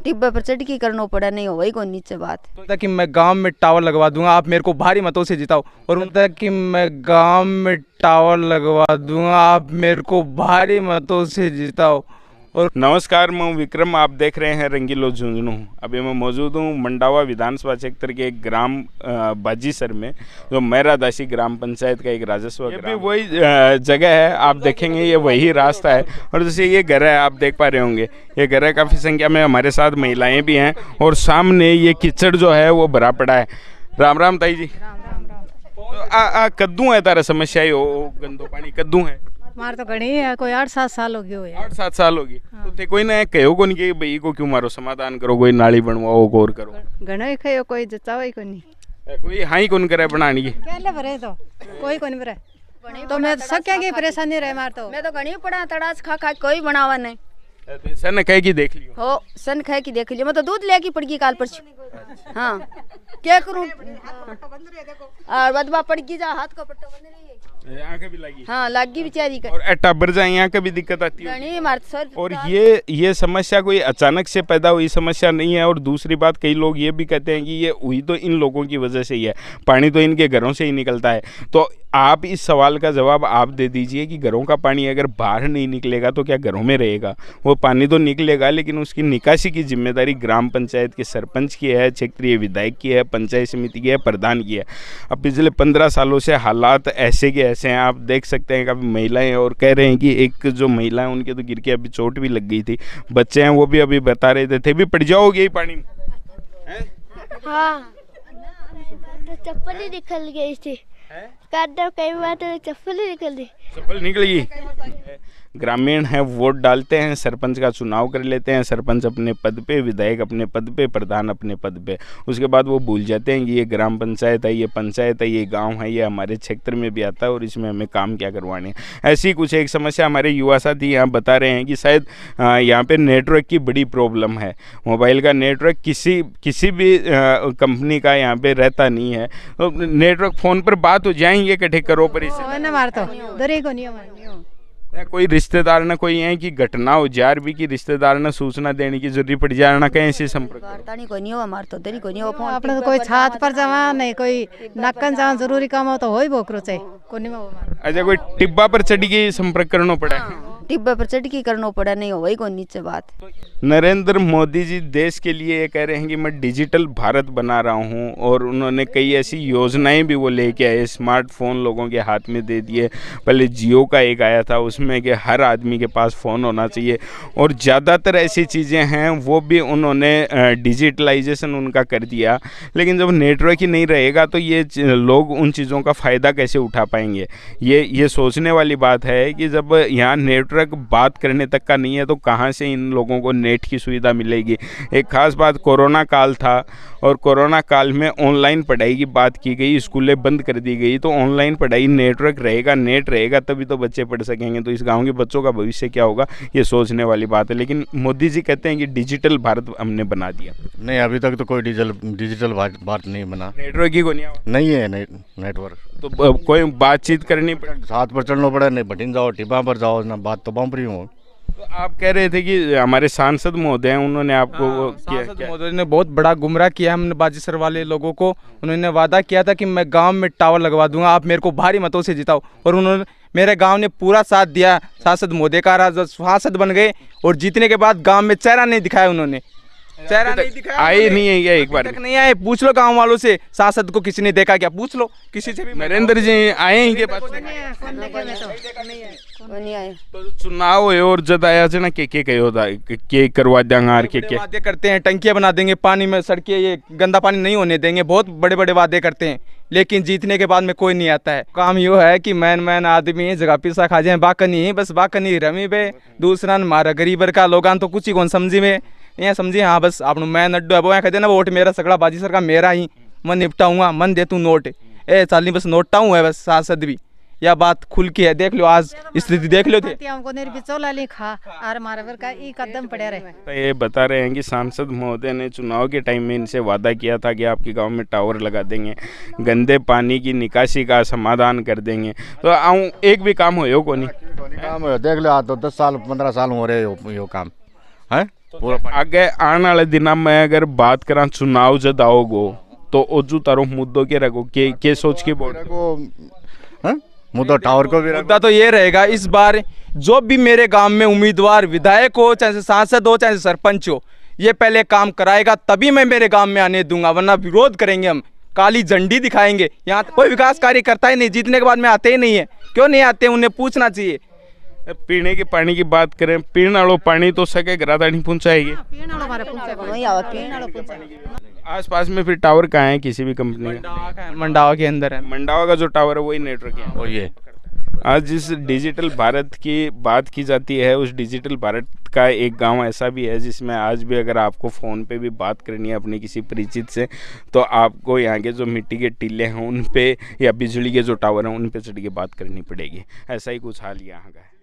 टिब्बे पर चढ़ के करना पड़ा, नहीं हो वही को नीचे बात तो कि मैं गांव में टावर लगवा दूंगा, आप मेरे को भारी मतों से जिताओ। और बोलता कि मैं गांव में टावर लगवा दूंगा, आप मेरे को भारी मतों से जिताओ। और नमस्कार, मैं विक्रम, आप देख रहे हैं रंगीलो झुंझुनू। अभी मैं मौजूद हूँ मंडावा विधानसभा क्षेत्र के एक ग्राम बाजीसर में, जो मैरादासी ग्राम पंचायत का एक राजस्व ग्राम। ये भी वही जगह है, आप देखेंगे ये वही रास्ता है। और जैसे ये घर है, आप देख पा रहे होंगे, ये घर है, काफ़ी संख्या में हमारे साथ महिलाएं भी हैं। और सामने ये कीचड़ जो है वो भरा पड़ा है। राम राम ताई जी। तो कद्दू है तारा समस्या हो, गंदो पानी कद्दू है मार तो घनी है, कोई 8-7 साल हो गए। 8-7 साल होगी। हाँ। तो थे कोई ना कहो को नहीं कि भाई को क्यों मारो, समाधान करो, कोई नाली बनवाओ, गौर करो। घना ही कहो, कोई जचाओ ही कोनी, कोई हाँ ही कौन करे बनानी है। क्या भरे तो कोई कोनी भरे। तो मैं सक्या की परेशानी रहे मार तो। मैं तो घणी पड़ा तड़ास खा खा कोई बनावा नहीं। सन कह की देख लियो। हो सन कह की देख लियो, मैं तो दूध लेके पड़गी काल पर। हाँ क्या करूं, और बदबा पड़गी जा, हाथ का पट्टा बंद रही है, आंखें भी लगी। हाँ लगी बेचारी का। और टब्बर जाए यहाँ कभी दिक्कत आती है। और ये समस्या कोई अचानक से पैदा हुई समस्या नहीं है। और दूसरी बात, कई लोग ये भी कहते हैं कि ये हुई तो इन लोगों की वजह से ही है, पानी तो इनके घरों से ही निकलता है। तो आप इस सवाल का जवाब आप दे दीजिए कि घरों का पानी अगर बाहर नहीं निकलेगा तो क्या घरों में रहेगा? वो पानी तो निकलेगा, लेकिन उसकी निकासी की जिम्मेदारी ग्राम पंचायत के सरपंच की है, क्षेत्रीय विधायक की है, पंचायत समिति की है, प्रधान की है। अब पिछले 15 सालों से हालात ऐसे के ऐसे हैं, आप देख सकते हैं। काफ़ी महिलाएं और कह रहे हैं कि एक जो महिला है उनके तो गिर के अभी चोट भी लग गई थी। बच्चे हैं वो भी अभी बता रहे थे भी पड़ जाओगे ही पानी में। हाँ, तो चप्पल ही निकल गई थी, कई बार तो चप्पल ही निकल गई। चप्पल निकल गई। ग्रामीण हैं, वोट डालते हैं, सरपंच का चुनाव कर लेते हैं, सरपंच अपने पद पे, विधायक अपने पद पे, प्रधान अपने पद पे। उसके बाद वो भूल जाते हैं कि ये ग्राम पंचायत है, ये पंचायत है, ये गांव है, ये हमारे क्षेत्र में भी आता है और इसमें हमें काम क्या करवाने। ऐसी कुछ एक समस्या हमारे युवा साथी यहाँ बता रहे हैं कि शायद यहाँ पे नेटवर्क की बड़ी प्रॉब्लम है। मोबाइल का नेटवर्क किसी भी कंपनी का यहाँ पे रहता नहीं है। तो नेटवर्क फ़ोन पर बात हो जाएंगे कठे करो पर कोई रिश्तेदार ना कोई है कि घटना हो जार भी कि रिश्तेदार ने सूचना देने की जरूरी पड़ जाए ना कहीं से संपर्क अपने कोई छात पर जावा नहीं, कोई नक्कन जावा, जरूरी काम हो तो हो ही बोकरो चाहिए कोनी में। अच्छा, कोई टिब्बा पर चढ़ के संपर्क करना पड़ा है? टिब्बे पर चढ़ के करना पड़ा, नहीं हो वही को नीचे बात। नरेंद्र मोदी जी देश के लिए ये कह रहे हैं कि मैं डिजिटल भारत बना रहा हूं, और उन्होंने कई ऐसी योजनाएं भी वो लेके आए, स्मार्टफोन लोगों के हाथ में दे दिए। पहले जियो का एक आया था, उसमें कि हर आदमी के पास फ़ोन होना चाहिए, और ज़्यादातर ऐसी चीज़ें हैं वो भी उन्होंने डिजिटलाइजेशन उनका कर दिया। लेकिन जब नेटवर्क ही नहीं रहेगा तो ये लोग उन चीज़ों का फ़ायदा कैसे उठा पाएंगे? ये सोचने वाली बात है कि जब यहाँ नेटवर्क बात करने तक का नहीं है तो कहाँ से इन लोगों को नेट की सुविधा मिलेगी? एक खास बात, कोरोना काल था और कोरोना काल में ऑनलाइन पढ़ाई की बात की गई, स्कूलें बंद कर दी गई। तो ऑनलाइन पढ़ाई, नेटवर्क रहेगा, नेट रहेगा तभी तो बच्चे पढ़ सकेंगे। तो इस गांव के बच्चों का भविष्य क्या होगा, ये सोचने वाली बात है। लेकिन मोदी जी कहते हैं कि डिजिटल भारत हमने बना दिया। नहीं, अभी तक तो कोई डिजिटल भारत नहीं बना। नेटवर्क ही नहीं है नेटवर्क। तो कोई बातचीत करनी पड़े, साथ पर चलना पड़े, नहीं बटिन जाओ टिब्बा पर जाओ ना, बात तो बांपरी हो। तो आप कह रहे थे कि हमारे सांसद महोदय हैं, उन्होंने आपको सांसद महोदय ने बहुत बड़ा गुमराह किया हमने बाजीसर वाले लोगों को। उन्होंने वादा किया था कि मैं गांव में टावर लगवा दूंगा, आप मेरे को भारी मतों से जिताओ। और उन्होंने मेरे गांव ने पूरा साथ दिया। सांसद महोदय का सांसद बन गए और जीतने के बाद गांव में चेहरा नहीं दिखाया उन्होंने, चेहरा नहीं दिखाया। आए नहीं है क्या? एक बार तक नहीं आए। पूछ लो गांव वालों से, सांसद को किसी ने देखा क्या? पूछ लो किसी से भी। नरेंद्र जी आए हैं के पास? तो चुनाव है और जताया से ना के कहो था के करवा देंगे, आर के वादे करते हैं, टंकियां बना देंगे, पानी में सड़कें, ये गंदा पानी नहीं होने देंगे, बहुत बड़े बड़े वादे करते हैं। लेकिन जीतने के बाद में कोई नहीं आता है। काम यो है कि मैन आदमी जगह पिसा खा जाए, बाकनी बस बाकनी रमी पे दूसरा मारा गरीबर का लोगान तो कुछ ही कौन समझी में यहाँ समझी। हाँ बस आप मैं नड्डू है वो कहते ना, वोट मेरा सगड़ा बाजीसर का मेरा ही, मन निपटाऊंगा, मन दे तू नोट ए चालनी बस नोटाऊँ है बस। सांसद भी यह बात खुल के है, देख लो आज स्थिति देख लो थे। तो ये बता रहे हैं कि सांसद महोदय ने चुनाव के टाइम में इनसे वादा किया था कि आपके गांव में टावर लगा देंगे, गंदे पानी की निकासी का समाधान कर देंगे। तो आऊँ एक भी काम हो को नहीं काम हो, देख लो, 10 साल 15 साल हो रहे यो काम है। पूरा पानी आगे आने वाले दिनों में अगर बात करा चुनाव जब आओगो तो ओजू तारो मुद्दों के रखो के सोच के बोल को हाँ? मुद्दा टावर को भी रखो। मुद्दा तो ये रहेगा इस बार जो भी मेरे गांव में उम्मीदवार विधायक हो, चाहे सांसद हो, चाहे सरपंच हो, ये पहले काम कराएगा तभी मैं मेरे गांव में आने दूंगा, वरना विरोध करेंगे हम, काली झंडी दिखाएंगे। यहाँ कोई विकास कार्य करता ही नहीं, जीतने के बाद में आते ही नहीं है। क्यों नहीं आते, उन्हें पूछना चाहिए। पीने के पानी की बात करें, पीने वालों पानी तो सके घराता नहीं पहुँचाएगी। आसपास में फिर टावर कहाँ है किसी भी कंपनी का? मंडावा के अंदर है। मंडावा का जो टावर है वही नेटवर्क है। और ये आज जिस डिजिटल भारत की बात की जाती है, उस डिजिटल भारत का एक गांव ऐसा भी है जिसमें आज भी अगर आपको फ़ोन पे भी बात करनी है अपने किसी परिचित से, तो आपको यहाँ के जो मिट्टी के टीले हैं उन पे या बिजली के जो टावर हैं उन पे चढ़ के बात करनी पड़ेगी। ऐसा ही कुछ हाल यहाँ का है।